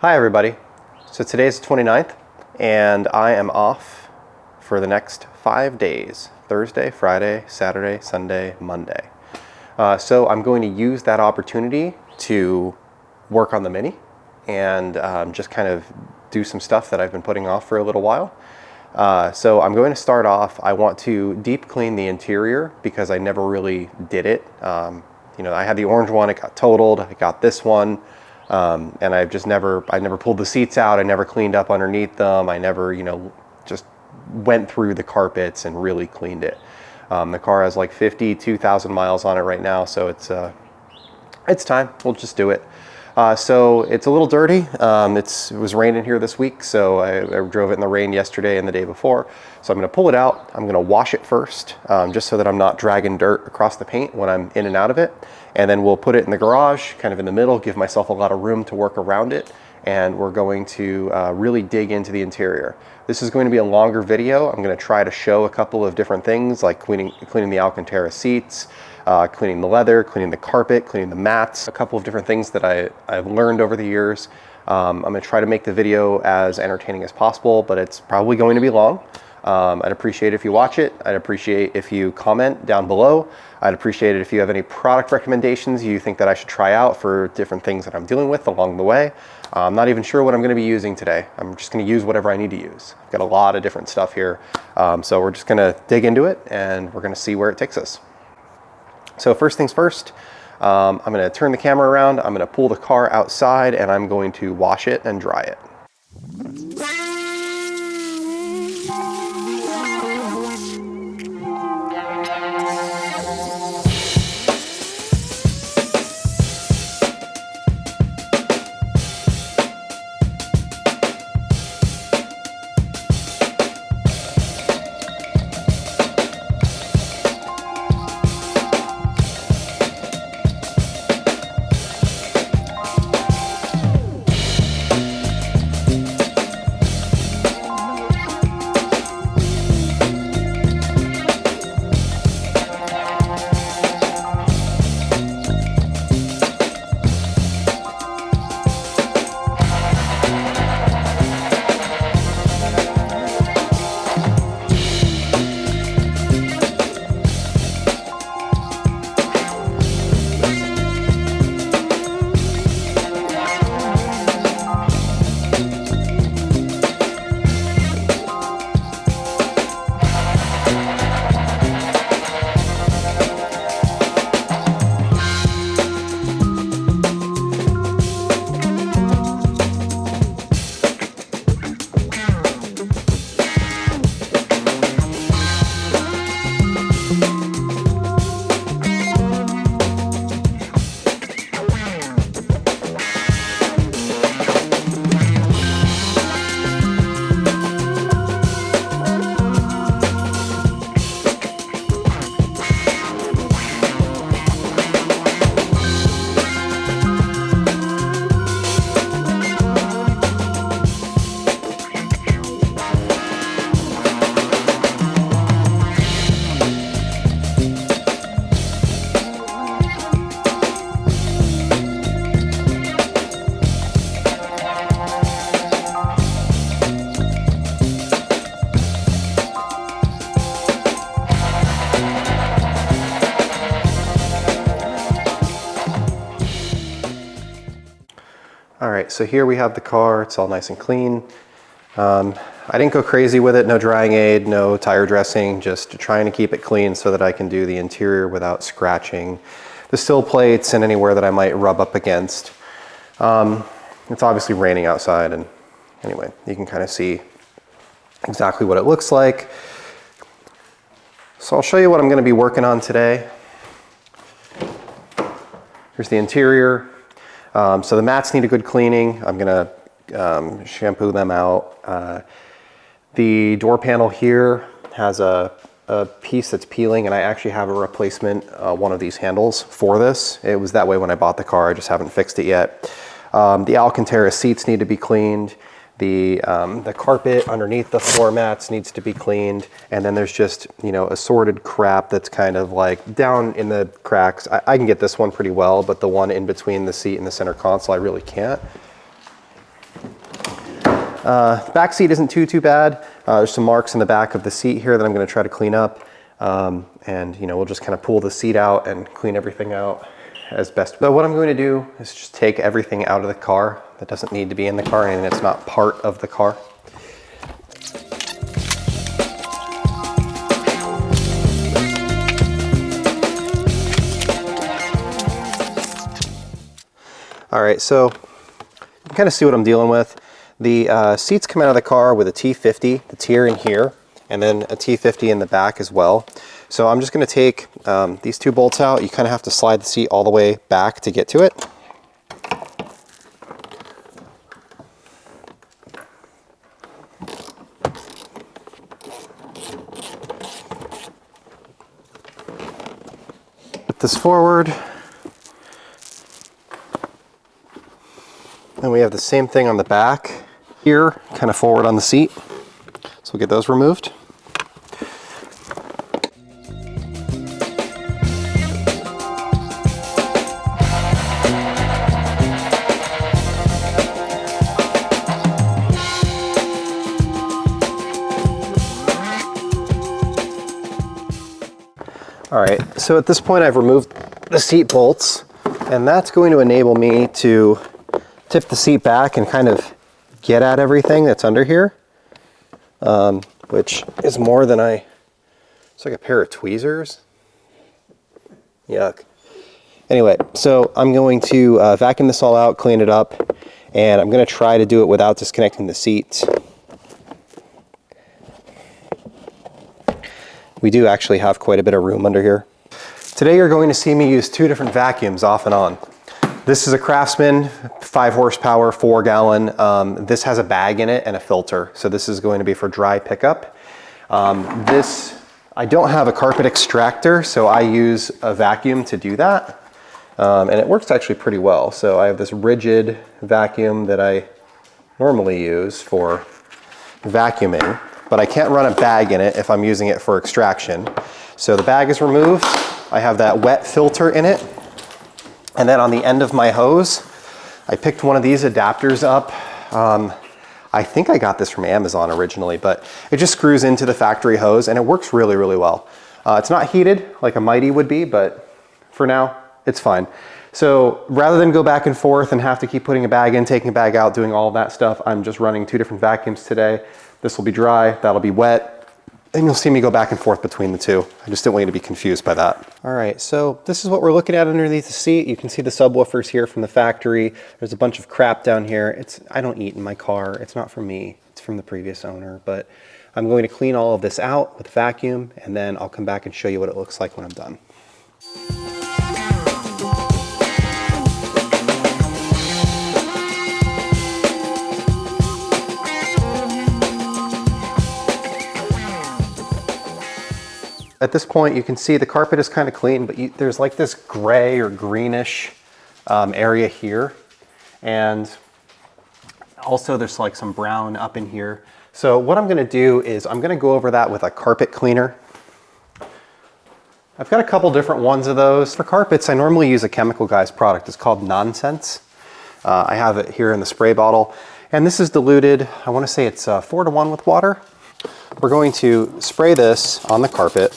Hi everybody. So today's the 29th and I am off for the next 5 days. Thursday, Friday, Saturday, Sunday, Monday. So I'm going to use that opportunity to work on the Mini and just kind of do some stuff that I've been putting off for a little while. So I'm going to start off, I want to deep clean the interior because I never really did it. You know, I had the orange one, it got totaled, I got this one. And I never pulled the seats out. I never cleaned up underneath them. I never, just went through the carpets and really cleaned it. The car has like 52,000 miles on it right now. So it's time, we'll just do it. So it's a little dirty. It was raining here this week. So I drove it in the rain yesterday and the day before. So I'm going to pull it out. I'm going to wash it first, just so that I'm not dragging dirt across the paint when I'm in and out of it. And then we'll put it in the garage, kind of in the middle, give myself a lot of room to work around it. And we're going to really dig into the interior. This is going to be a longer video. I'm going to try to show a couple of different things like cleaning the Alcantara seats, cleaning the leather, cleaning the carpet, cleaning the mats, a couple of different things that I've learned over the years. I'm going to try to make the video as entertaining as possible, but it's probably going to be long. I'd appreciate it if you watch it. I'd appreciate if you comment down below. I'd appreciate it if you have any product recommendations you think that I should try out for different things that I'm dealing with along the way. I'm not even sure what I'm going to be using today. I'm just going to use whatever I need to use. I've got a lot of different stuff here. So we're just going to dig into it and we're going to see where it takes us. So first things first, I'm going to turn the camera around. I'm going to pull the car outside and I'm going to wash it and dry it. All right, so here we have the car. It's all nice and clean. I didn't go crazy with it. No drying aid, no tire dressing, just trying to keep it clean so that I can do the interior without scratching the sill plates and anywhere that I might rub up against. It's obviously raining outside, and anyway, you can kind of see exactly what it looks like. So I'll show you what I'm going to be working on today. Here's the interior. So the mats need a good cleaning. I'm going to shampoo them out. The door panel here has a piece that's peeling, and I actually have a replacement one of these handles for this. It was that way when I bought the car. I just haven't fixed it yet. The Alcantara seats need to be cleaned. The carpet underneath the floor mats needs to be cleaned. And then there's just, assorted crap that's kind of like down in the cracks. I can get this one pretty well, but the one in between the seat and the center console, I really can't. Back seat isn't too bad. There's some marks in the back of the seat here that I'm going to try to clean up. And you know, we'll just kind of pull the seat out and clean everything out as best. So what I'm going to do is just take everything out of the car that doesn't need to be in the car and it's not part of the car. All right, so you can kind of see what I'm dealing with. The seats come out of the car with a T50, the tier in here, and then a T50 in the back as well. So I'm just going to take these two bolts out. You kind of have to slide the seat all the way back to get to it. Put this forward. And we have the same thing on the back here, kind of forward on the seat. So we'll get those removed. All right, so at this point I've removed the seat bolts, and that's going to enable me to tip the seat back and kind of get at everything that's under here, which is more than it's like a pair of tweezers. Yuck. Anyway, so I'm going to vacuum this all out, clean it up, and I'm going to try to do it without disconnecting the seats. We do actually have quite a bit of room under here. Today you're going to see me use two different vacuums off and on. This is a Craftsman, 5 horsepower, 4 gallon. This has a bag in it and a filter. So this is going to be for dry pickup. I don't have a carpet extractor, so I use a vacuum to do that. And it works actually pretty well. So I have this rigid vacuum that I normally use for vacuuming, but I can't run a bag in it if I'm using it for extraction. So the bag is removed. I have that wet filter in it. And then on the end of my hose, I picked one of these adapters up. I think I got this from Amazon originally, but it just screws into the factory hose and it works really, really well. It's not heated like a Mighty would be, but for now, it's fine. So rather than go back and forth and have to keep putting a bag in, taking a bag out, doing all of that stuff, I'm just running two different vacuums today. This will be dry, that'll be wet. And you'll see me go back and forth between the two. I just didn't want you to be confused by that. All right, so this is what we're looking at underneath the seat. You can see the subwoofers here from the factory. There's a bunch of crap down here. I don't eat in my car. It's not from me. It's from the previous owner. But I'm going to clean all of this out with a vacuum, and then I'll come back and show you what it looks like when I'm done. At this point, you can see the carpet is kind of clean, but there's like this gray or greenish area here. And also there's like some brown up in here. So what I'm gonna do is I'm gonna go over that with a carpet cleaner. I've got a couple different ones of those. For carpets, I normally use a Chemical Guys product. It's called Nonsense. I have it here in the spray bottle. And this is diluted, I wanna say it's 4-to-1 with water. We're going to spray this on the carpet.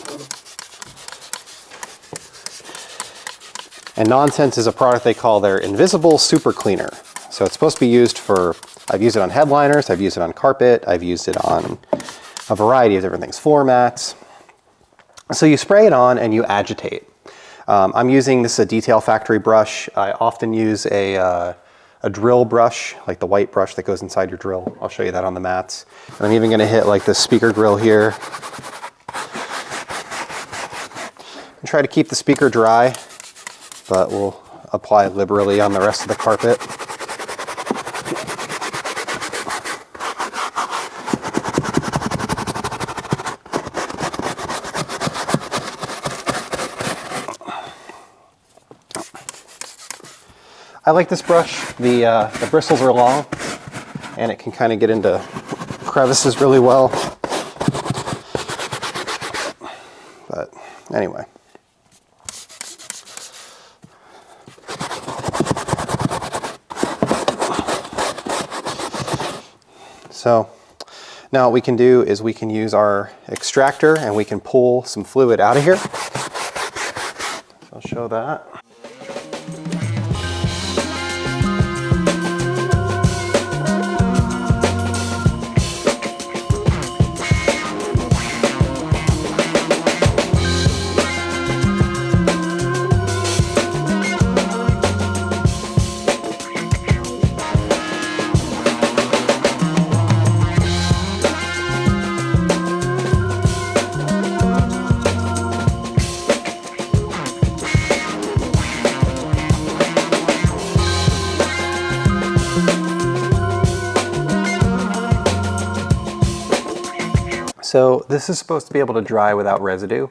And Nonsense is a product they call their Invisible Super Cleaner. So it's supposed to be used for, I've used it on headliners, I've used it on carpet, I've used it on a variety of different things, floor mats. So you spray it on and you agitate. I'm using, this is a Detail Factory brush. I often use a drill brush, like the white brush that goes inside your drill. I'll show you that on the mats. And I'm even gonna hit like the speaker grill here. And try to keep the speaker dry, but we'll apply liberally on the rest of the carpet. I like this brush. The bristles are long and it can kind of get into crevices really well. But anyway. So now what we can do is we can use our extractor and we can pull some fluid out of here. I'll show that. So this is supposed to be able to dry without residue,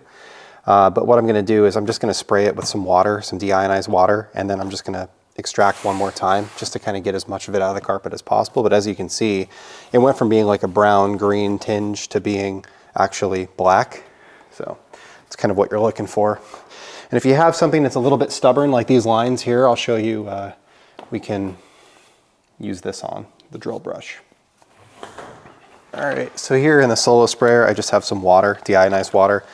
but what I'm going to do is I'm just going to spray it with some water, some deionized water, and then I'm just going to extract one more time just to kind of get as much of it out of the carpet as possible. But as you can see, it went from being like a brown green tinge to being actually black. So it's kind of what you're looking for. And if you have something that's a little bit stubborn like these lines here, I'll show you, we can use this on the drill brush. All right, so here in the solo sprayer, I just have some water, deionized water.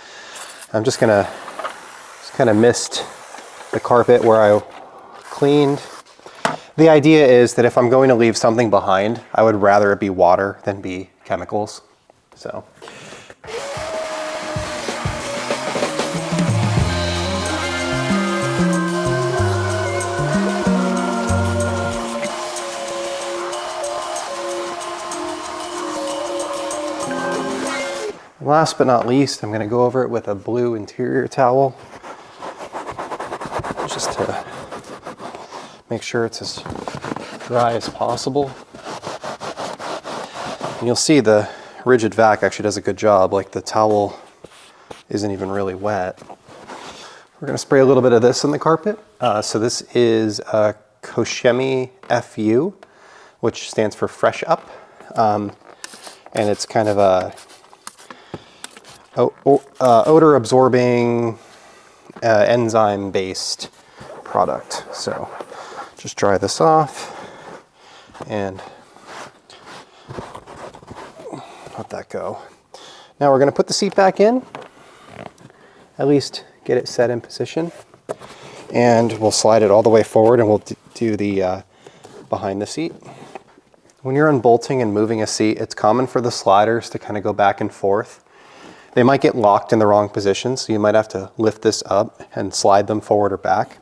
I'm just gonna kind of mist the carpet where I cleaned. The idea is that if I'm going to leave something behind, I would rather it be water than be chemicals. So. Last but not least, I'm going to go over it with a blue interior towel just to make sure it's as dry as possible. And you'll see the rigid vac actually does a good job, like the towel isn't even really wet. We're going to spray a little bit of this on the carpet. So this is a Koch-Chemie FU, which stands for Fresh Up. And it's kind of a odor absorbing enzyme based product. So just dry this off and let that go. Now we're going to put the seat back in, at least get it set in position, and we'll slide it all the way forward and we'll do the behind the seat. When you're unbolting and moving a seat, it's common for the sliders to kind of go back and forth. They might get locked in the wrong position, so you might have to lift this up and slide them forward or back.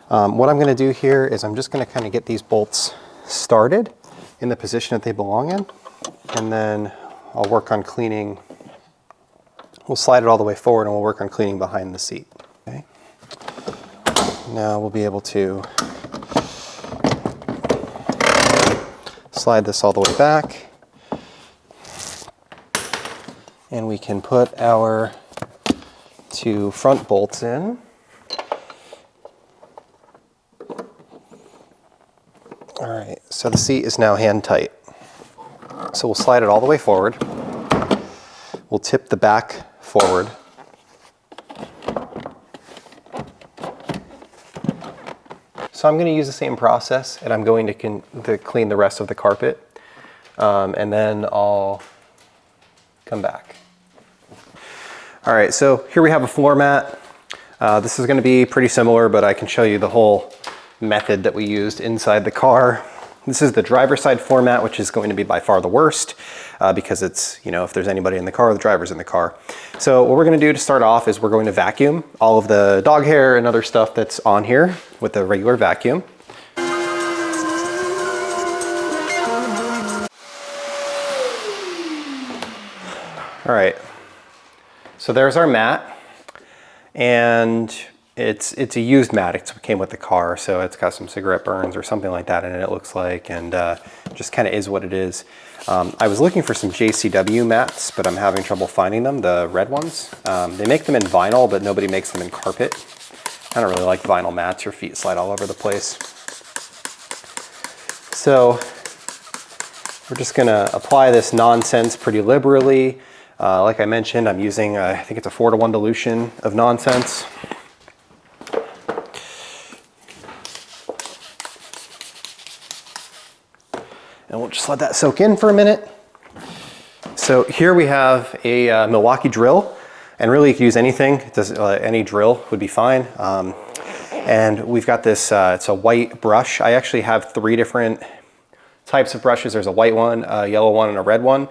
What I'm going to do here is I'm just going to kind of get these bolts started in the position that they belong in, and then I'll work on cleaning. We'll slide it all the way forward and we'll work on cleaning behind the seat. Okay. Now we'll be able to slide this all the way back. And we can put our two front bolts in. All right, so the seat is now hand tight. So we'll slide it all the way forward. We'll tip the back forward. So I'm going to use the same process, and I'm going to clean the rest of the carpet, and then I'll come back. All right, so here we have a floor mat. This is going to be pretty similar, but I can show you the whole method that we used inside the car. This is the driver's side floor mat, which is going to be by far the worst because it's, you know, if there's anybody in the car, the driver's in the car. So what we're going to do to start off is we're going to vacuum all of the dog hair and other stuff that's on here with a regular vacuum. All right, so there's our mat, and it's a used mat. It came with the car, so it's got some cigarette burns or something like that in it, it looks like, and just kind of is what it is. I was looking for some JCW mats, but I'm having trouble finding them, the red ones. They make them in vinyl, but nobody makes them in carpet. I don't really like vinyl mats. Your feet slide all over the place. So we're just gonna apply this nonsense pretty liberally. Like I mentioned, I'm using, I think it's a 4-to-1 dilution of nonsense. And we'll just let that soak in for a minute. So here we have a Milwaukee drill, and really you can use anything. Any drill would be fine. And we've got this, it's a white brush. I actually have 3 different types of brushes. There's a white one, a yellow one, and a red one.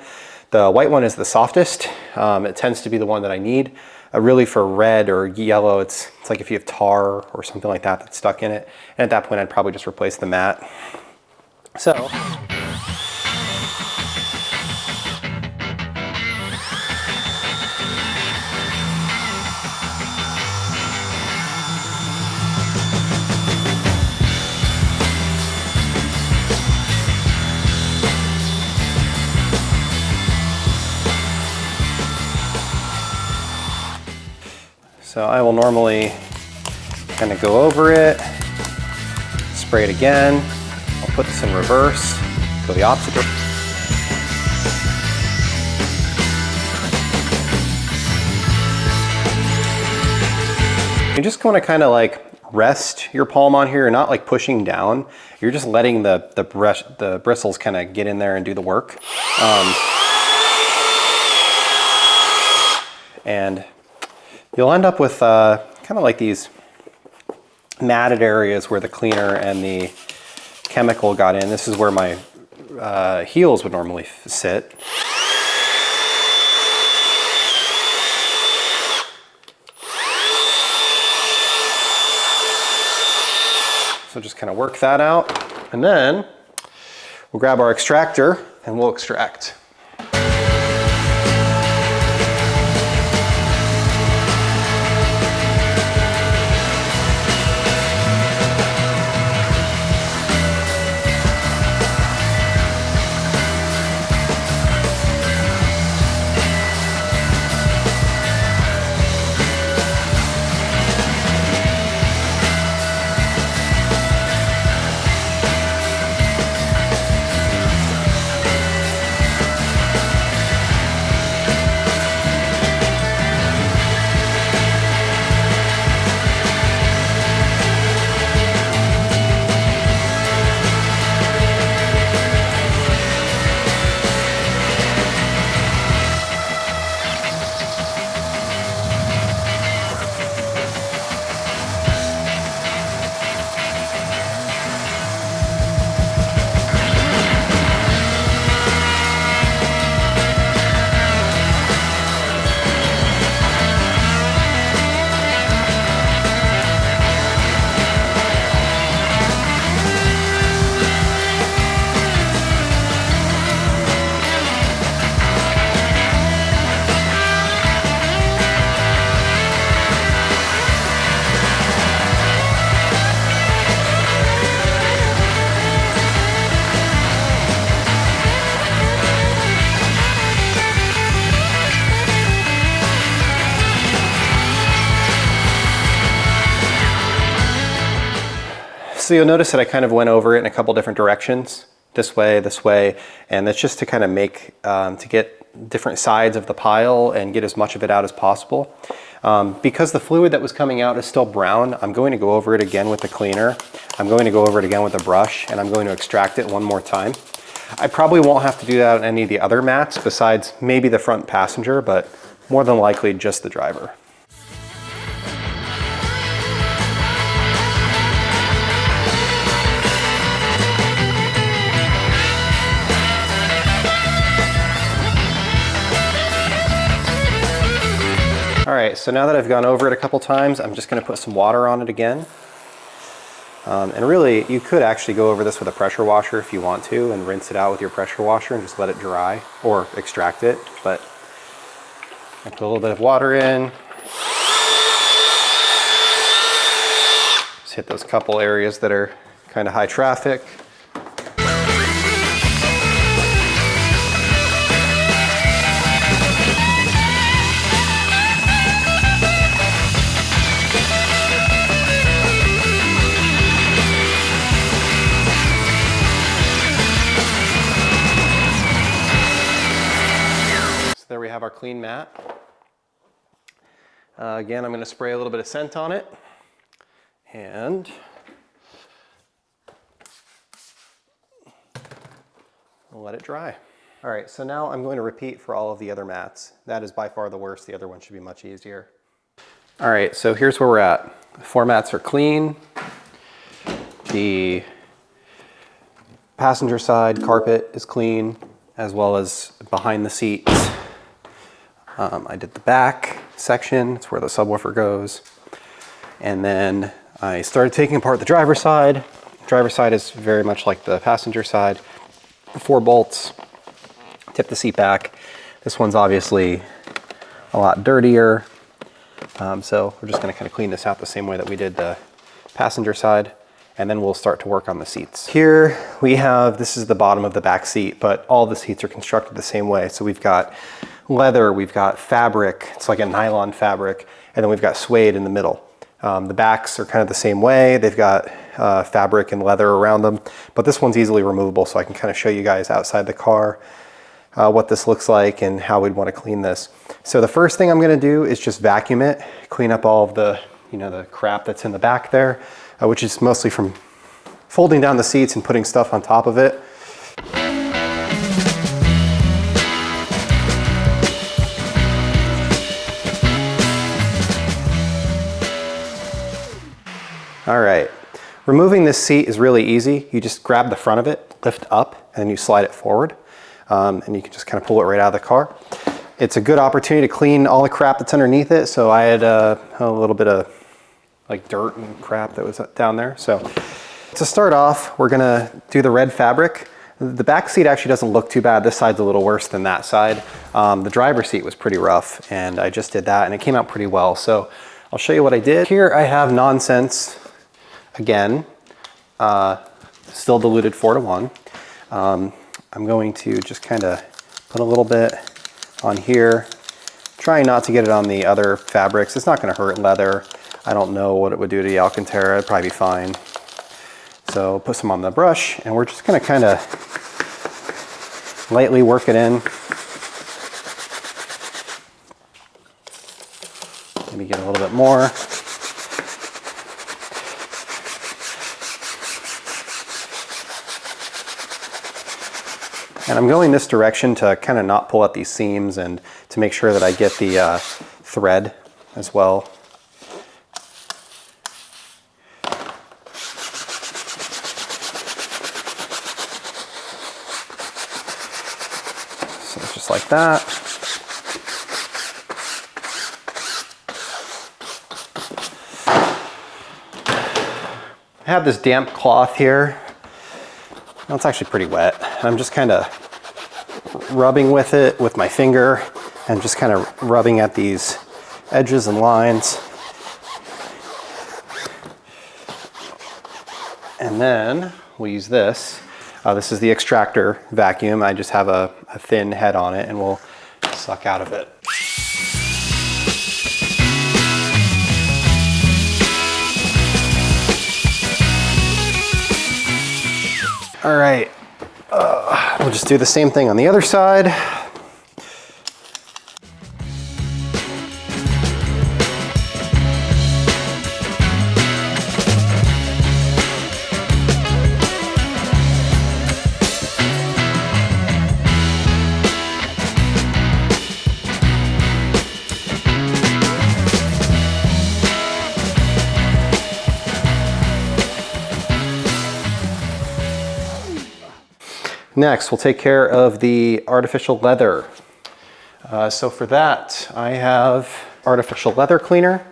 The white one is the softest. It tends to be the one that I need. Really for red or yellow, it's like if you have tar or something like that that's stuck in it. And at that point, I'd probably just replace the mat. So. So I will normally kind of go over it, spray it again. I'll put this in reverse, go the opposite direction. You just want to kind of like rest your palm on here. You're not like pushing down. You're just letting the bristles kind of get in there and do the work. And you'll end up with kind of like these matted areas where the cleaner and the chemical got in. This is where my heels would normally sit. So just kind of work that out. And then we'll grab our extractor and we'll extract. So you'll notice that I kind of went over it in a couple different directions, this way, and that's just to kind of make, to get different sides of the pile and get as much of it out as possible. Because the fluid that was coming out is still brown, I'm going to go over it again with the cleaner. I'm going to go over it again with the brush, and I'm going to extract it one more time. I probably won't have to do that on any of the other mats besides maybe the front passenger, but more than likely just the driver. All right, so now that I've gone over it a couple times, I'm just going to put some water on it again. And really, you could actually go over this with a pressure washer if you want to and rinse it out with your pressure washer and just let it dry or extract it. But I put a little bit of water in. Just hit those couple areas that are kind of high traffic. There we have our clean mat. Again, I'm going to spray a little bit of scent on it and we'll let it dry. All right, so now I'm going to repeat for all of the other mats. That is by far the worst. The other one should be much easier. All right, so here's where we're at. The 4 mats are clean. The passenger side carpet is clean, as well as behind the seats. I did the back section. It's where the subwoofer goes. And then I started taking apart the driver's side. The driver's side is very much like the passenger side. 4 bolts. Tip the seat back. This one's obviously a lot dirtier. So we're just gonna kind of clean this out the same way that we did the passenger side, and then we'll start to work on the seats. Here we have, this is the bottom of the back seat, but all the seats are constructed the same way. So we've got leather, we've got fabric, it's like a nylon fabric, and then we've got suede in the middle. The backs are kind of the same way. They've got fabric and leather around them, but this one's easily removable, so I can kind of show you guys outside the car what this looks like and how we'd want to clean this. So the first thing I'm going to do is just vacuum it, clean up all of the, the crap that's in the back there, which is mostly from folding down the seats and putting stuff on top of it. All right, removing this seat is really easy. You just grab the front of it, lift up, and you slide it forward. And you can just kind of pull it right out of the car. It's a good opportunity to clean all the crap that's underneath it. So I had a little bit of like dirt and crap that was down there. So to start off, we're gonna do the red fabric. The back seat actually doesn't look too bad. This side's a little worse than that side. The driver's seat was pretty rough, and I just did that and it came out pretty well. So I'll show you what I did. Here I have Nonsense, again, still diluted 4:1. I'm going to just kind of put a little bit on here, trying not to get it on the other fabrics. It's not going to hurt leather. I don't know what it would do to the Alcantara. It'd probably be fine. So put some on the brush, and we're just going to kind of lightly work it in. Maybe get a little bit more. And I'm going this direction to kind of not pull at these seams and to make sure that I get the thread as well. So just like that. I have this damp cloth here. Well, it's actually pretty wet. I'm just kind of rubbing with it with my finger and just kind of rubbing at these edges and lines. And then we'll use this. This is the extractor vacuum. I just have a thin head on it and we'll suck out of it. All right, we'll just do the same thing on the other side. Next, we'll take care of the artificial leather. So for that, I have artificial leather cleaner.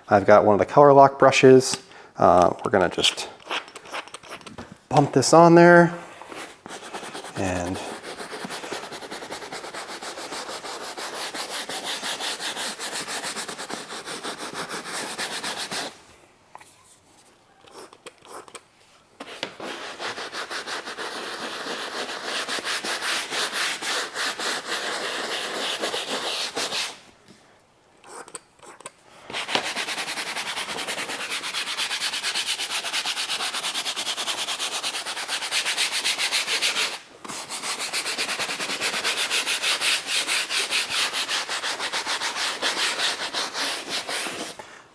I've got one of the color lock brushes. We're gonna just pump this on there and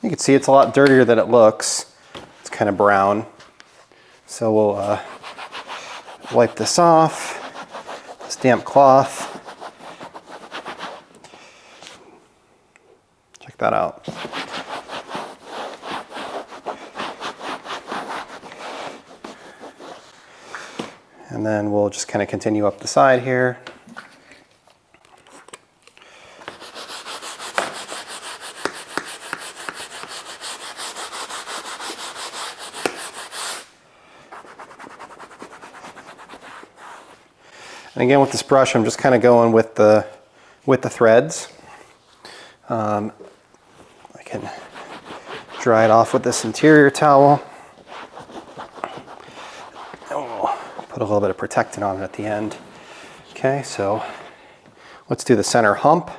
you can see it's a lot dirtier than it looks. It's kind of brown. So we'll wipe this off, this damp cloth. Check that out. And then we'll just kind of continue up the side here. And again, with this brush, I'm just kind of going with the threads. I can dry it off with this interior towel. And we'll put a little bit of protectant on it at the end. Okay, so let's do the center hump.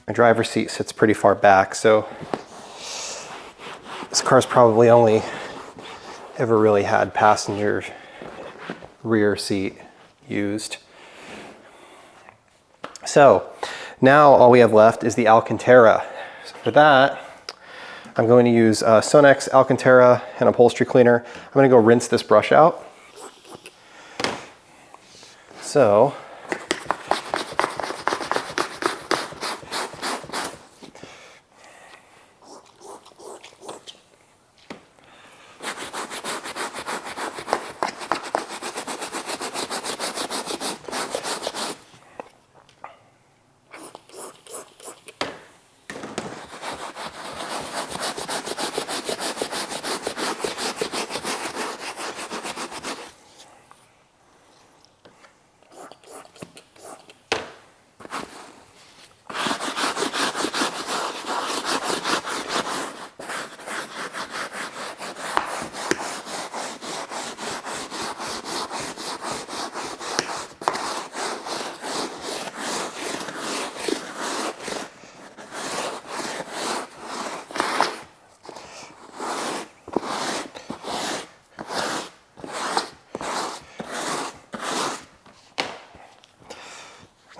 My driver's seat sits pretty far back, so this car's probably only ever really had passenger rear seat used. So now all we have left is the Alcantara. So for that, I'm going to use Sonex Alcantara and upholstery cleaner. I'm going to go rinse this brush out. So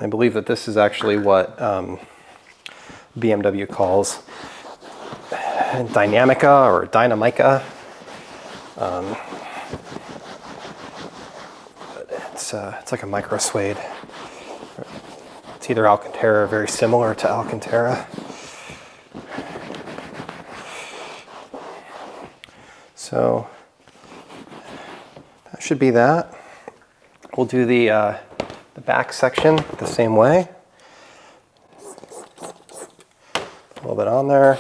I believe that this is actually what BMW calls Dynamica or Dynamica. It's like a micro suede. It's either Alcantara or very similar to Alcantara. So that should be that. We'll do the back section the same way. A little bit on there.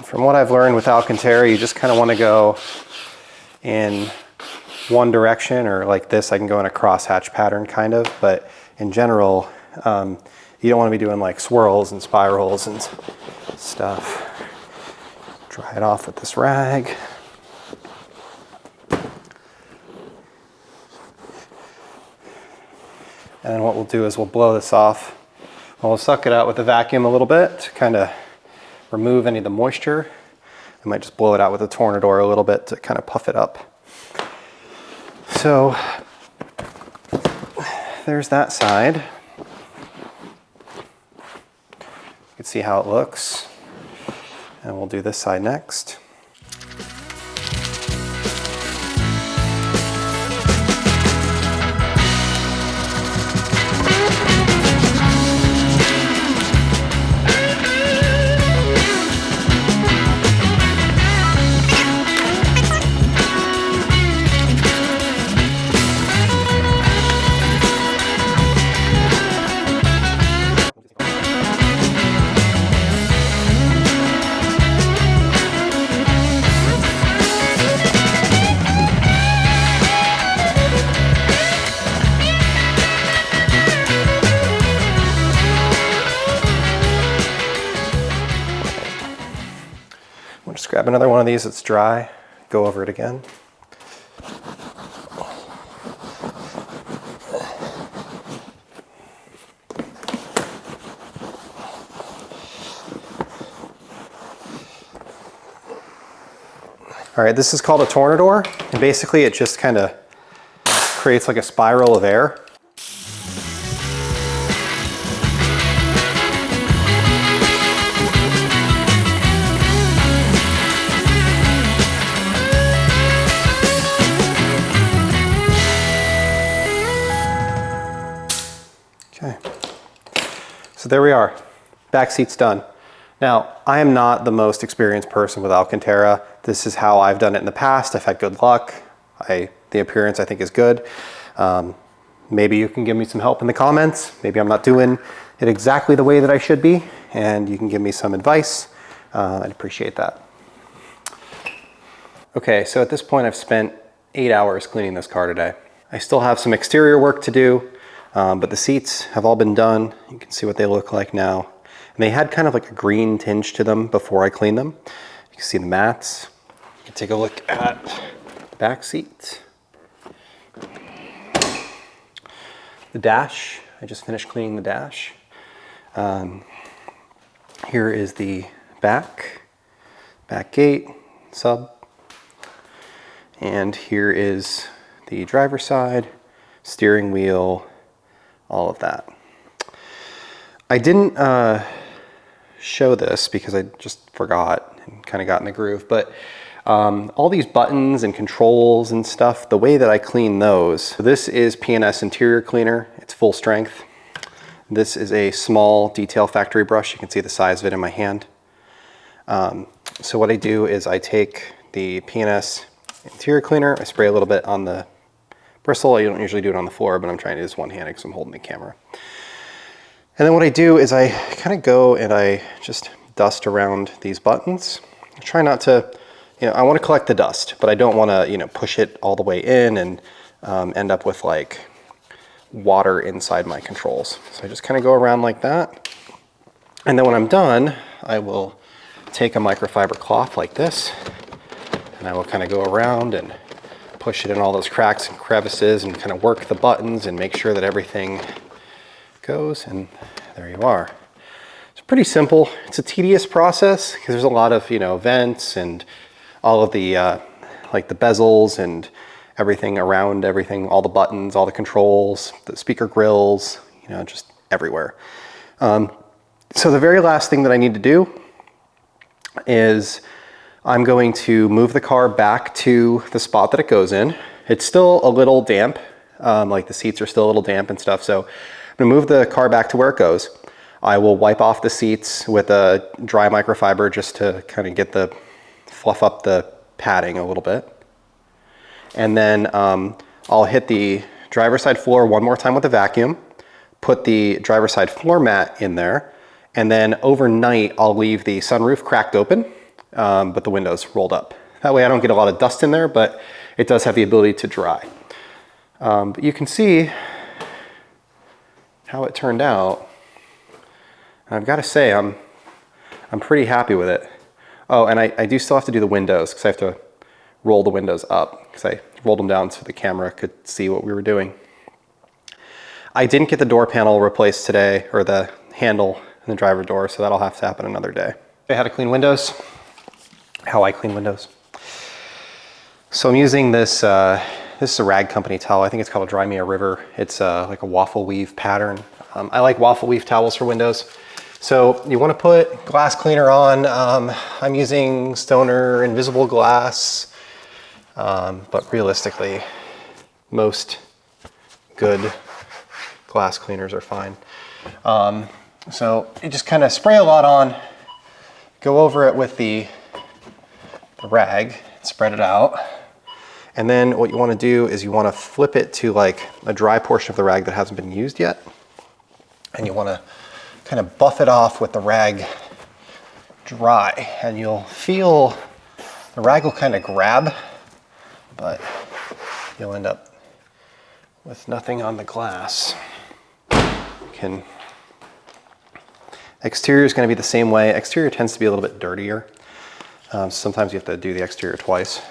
From what I've learned with Alcantara, you just kind of want to go in one direction, or like this, I can go in a crosshatch pattern kind of, but in general, you don't want to be doing like swirls and spirals and stuff. Dry it off with this rag. And then what we'll do is we'll blow this off. We'll suck it out with a vacuum a little bit to kind of remove any of the moisture. I might just blow it out with a tornador a little bit to kind of puff it up. So there's that side. You can see how it looks. And we'll do this side next. Just grab another one of these that's dry, go over it again. All right, this is called a tornador, and basically it just kind of creates like a spiral of air. Okay, so there we are, back seat's done. Now, I am not the most experienced person with Alcantara. This is how I've done it in the past. I've had good luck. The appearance I think is good. Maybe you can give me some help in the comments. Maybe I'm not doing it exactly the way that I should be, and you can give me some advice. I'd appreciate that. Okay, so at this point I've spent 8 hours cleaning this car today. I still have some exterior work to do, but the seats have all been done. You can see what they look like now. And they had kind of like a green tinge to them before I cleaned them. You can see the mats. You can take a look at the back seat. The dash, I just finished cleaning the dash. Here is the back gate, sub. And here is the driver's side, steering wheel, all of that. I didn't show this because I just forgot and kind of got in the groove, but all these buttons and controls and stuff, the way that I clean those, so this is P&S interior cleaner. It's full strength. This is a small detail factory brush. You can see the size of it in my hand. So what I do is I take the P&S interior cleaner, I spray a little bit on the bristle. I don't usually do it on the floor, but I'm trying to do this one-handed because I'm holding the camera. And then what I do is I kind of go and I just dust around these buttons. I try not to, I want to collect the dust, but I don't want to, push it all the way in and end up with like water inside my controls. So I just kind of go around like that. And then when I'm done, I will take a microfiber cloth like this, and I will kind of go around and push it in all those cracks and crevices and kind of work the buttons and make sure that everything goes, and there you are. It's pretty simple. It's a tedious process because there's a lot of vents and all of the like the bezels and everything around everything, all the buttons, all the controls, the speaker grills, just everywhere. So the very last thing that I need to do is I'm going to move the car back to the spot that it goes in. It's still a little damp, like the seats are still a little damp and stuff, so I'm gonna move the car back to where it goes. I will wipe off the seats with a dry microfiber just to kind of fluff up the padding a little bit. And then I'll hit the driver's side floor one more time with a vacuum, put the driver's side floor mat in there, and then overnight I'll leave the sunroof cracked open, but the windows rolled up. That way I don't get a lot of dust in there, but it does have the ability to dry. But you can see how it turned out. And I've got to say, I'm pretty happy with it. Oh, and I do still have to do the windows because I have to roll the windows up because I rolled them down so the camera could see what we were doing. I didn't get the door panel replaced today, or the handle in the driver door, so that'll have to happen another day. I had to clean windows, how I clean windows. So I'm using this, this is a Rag Company towel. I think it's called a Dry Me a River. It's like a waffle weave pattern. I like waffle weave towels for windows. So you want to put glass cleaner on. I'm using Stoner Invisible Glass, but realistically, most good glass cleaners are fine. So you just kind of spray a lot on, go over it with the rag, spread it out. And then what you want to do is you want to flip it to like a dry portion of the rag that hasn't been used yet. And you want to kind of buff it off with the rag dry. And you'll feel the rag will kind of grab, but you'll end up with nothing on the glass. Exterior is going to be the same way. Exterior tends to be a little bit dirtier. Sometimes you have to do the exterior twice.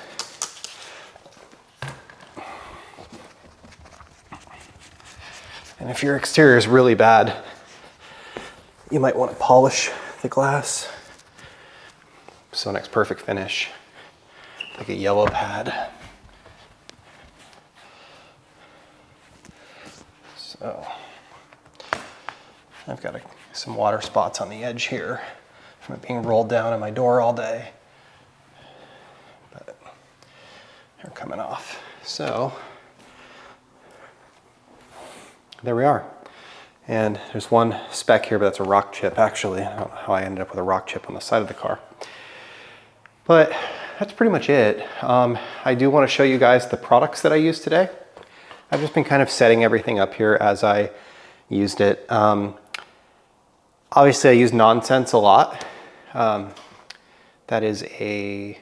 And if your exterior is really bad, you might want to polish the glass. Sonex Perfect Finish, like a yellow pad. So I've got some water spots on the edge here from it being rolled down in my door all day, but they're coming off. So there we are. And there's one speck here, but that's a rock chip actually. I don't know how I ended up with a rock chip on the side of the car. But that's pretty much it. I do want to show you guys the products that I used today. I've just been kind of setting everything up here as I used it. Obviously I use Nonsense a lot. That is a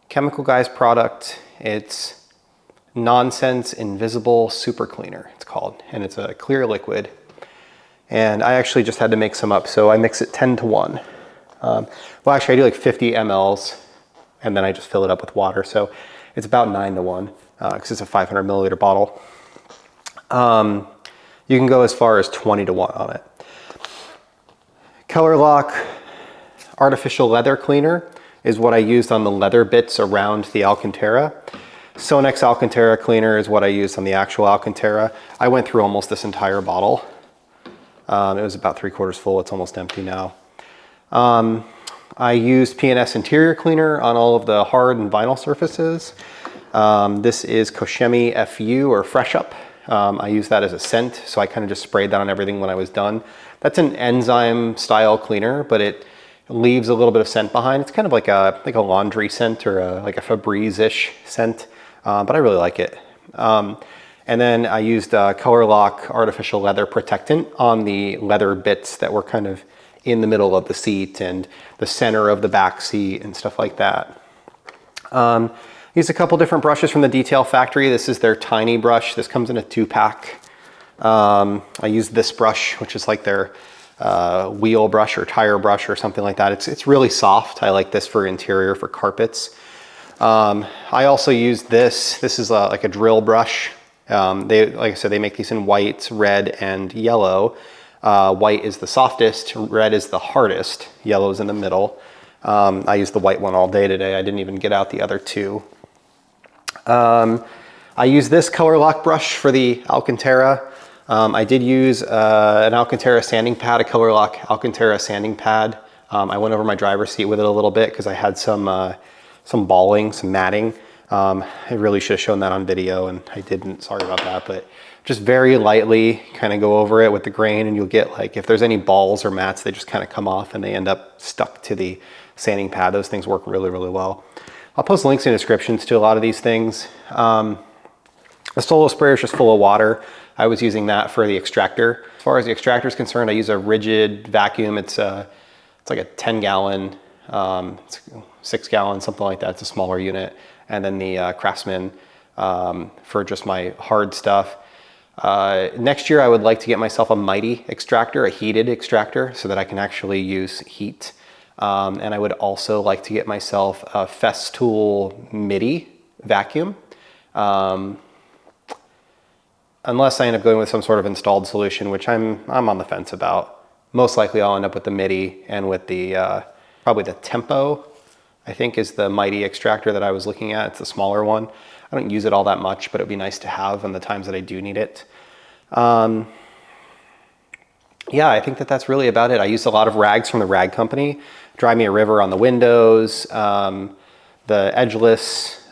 Chemical Guys product. It's Nonsense Invisible Super Cleaner, it's called, and it's a clear liquid. And I actually just had to mix some up, so I mix it 10 to 1. Well, actually I do like 50 mLs, and then I just fill it up with water, so it's about 9 to 1, because it's a 500 milliliter bottle. You can go as far as 20 to 1 on it. Color Lock Artificial Leather Cleaner is what I used on the leather bits around the Alcantara. Sonex Alcantara cleaner is what I used on the actual Alcantara. I went through almost this entire bottle. It was about 3/4 full. It's almost empty now. I used P&S interior cleaner on all of the hard and vinyl surfaces. This is Koch-Chemie FU or Fresh Up. I use that as a scent, so I kind of just sprayed that on everything when I was done. That's an enzyme style cleaner, but it leaves a little bit of scent behind. It's kind of like a laundry scent or like a Febreze-ish scent. But I really like it. And then I used Color Lock Artificial Leather Protectant on the leather bits that were kind of in the middle of the seat and the center of the back seat and stuff like that. Used a couple different brushes from the Detail Factory. This is their tiny brush. This comes in a 2-pack. I used this brush, which is like their wheel brush or tire brush or something like that. It's really soft. I like this for interior, for carpets. I also used this. This is like a drill brush. Like I said, they make these in white, red, and yellow. White is the softest, red is the hardest, yellow is in the middle. I used the white one all day today. I didn't even get out the other two. I used this Color Lock brush for the Alcantara. I did use an Alcantara sanding pad, a Color Lock Alcantara sanding pad. I went over my driver's seat with it a little bit because I had some balling, some matting. I really should have shown that on video and I didn't, sorry about that, but just very lightly kind of go over it with the grain and you'll get like, if there's any balls or mats, they just kind of come off and they end up stuck to the sanding pad. Those things work really, really well. I'll post links in descriptions to a lot of these things. The Solo sprayer is just full of water. I was using that for the extractor. As far as the extractor is concerned, I use a rigid vacuum. It's like a 10 gallon, 6 gallon, something like that. It's a smaller unit. And then the Craftsman for just my hard stuff. Next year, I would like to get myself a Mighty extractor, a heated extractor, so that I can actually use heat. And I would also like to get myself a Festool MIDI vacuum. Unless I end up going with some sort of installed solution, which I'm on the fence about. Most likely I'll end up with the MIDI and with the, probably the Tempo, I think is the Mighty extractor that I was looking at. It's the smaller one. I don't use it all that much, but it'd be nice to have on the times that I do need it. Yeah, I think that's really about it. I used a lot of rags from the rag company. Dry Me a River on the windows, the edgeless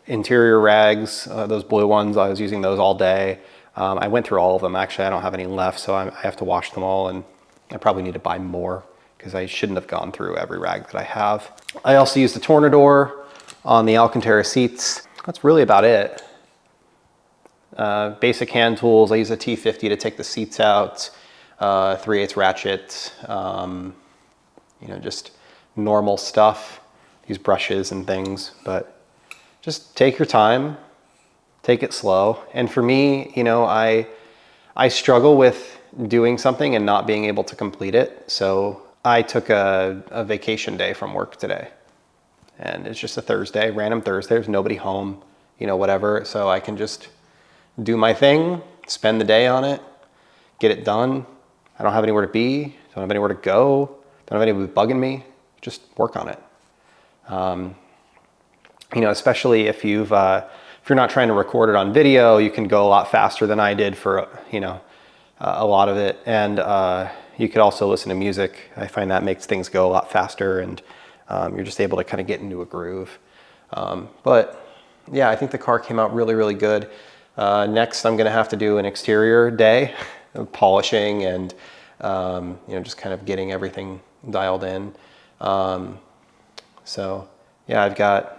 interior rags, those blue ones, I was using those all day. I went through all of them. Actually, I don't have any left, so I have to wash them all, and I probably need to buy more because I shouldn't have gone through every rag that I have. I also used the Tornador on the Alcantara seats. That's really about it. Basic hand tools. I use a T50 to take the seats out, 3/8 ratchet, you know, just normal stuff. Use brushes and things, but just take your time, take it slow. And for me, you know, I struggle with doing something and not being able to complete it. So I took a vacation day from work today, and it's just a Thursday, random Thursday. There's nobody home, you know, whatever. So I can just do my thing, spend the day on it, get it done. I don't have anywhere to be, don't have anywhere to go, don't have anybody bugging me, just work on it. You know, especially if you're not trying to record it on video, you can go a lot faster than I did for, you know, a lot of it. And you could also listen to music. I find that makes things go a lot faster, and you're just able to kind of get into a groove. But yeah, I think the car came out really, really good. Next, I'm gonna have to do an exterior day of polishing and you know, just kind of getting everything dialed in. So yeah, I've got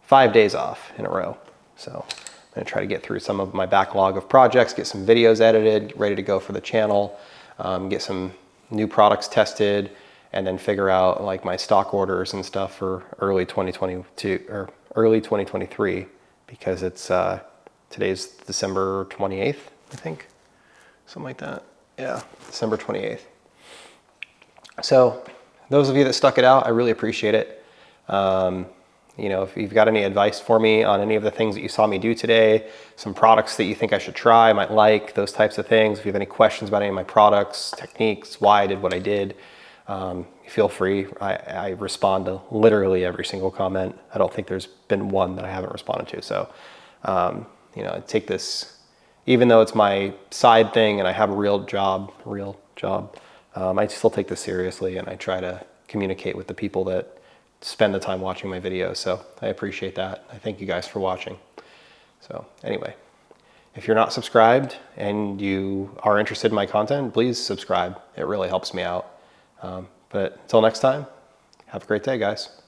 5 days off in a row. So I'm gonna try to get through some of my backlog of projects, get some videos edited, ready to go for the channel, get some new products tested, and then figure out like my stock orders and stuff for early 2022 or early 2023, because it's today's December 28th, I think, something like that. Yeah, December 28th. So those of you that stuck it out, I really appreciate it. You know, if you've got any advice for me on any of the things that you saw me do today, some products that you think I should try, I might like, those types of things. If you have any questions about any of my products, techniques, why I did what I did, feel free. I respond to literally every single comment. I don't think there's been one that I haven't responded to. So, you know, I take this, even though it's my side thing and I have a real job, I still take this seriously, and I try to communicate with the people that spend the time watching my videos. So I appreciate that. I thank you guys for watching. So anyway, if you're not subscribed and you are interested in my content, please subscribe. It really helps me out. But until next time, have a great day, guys.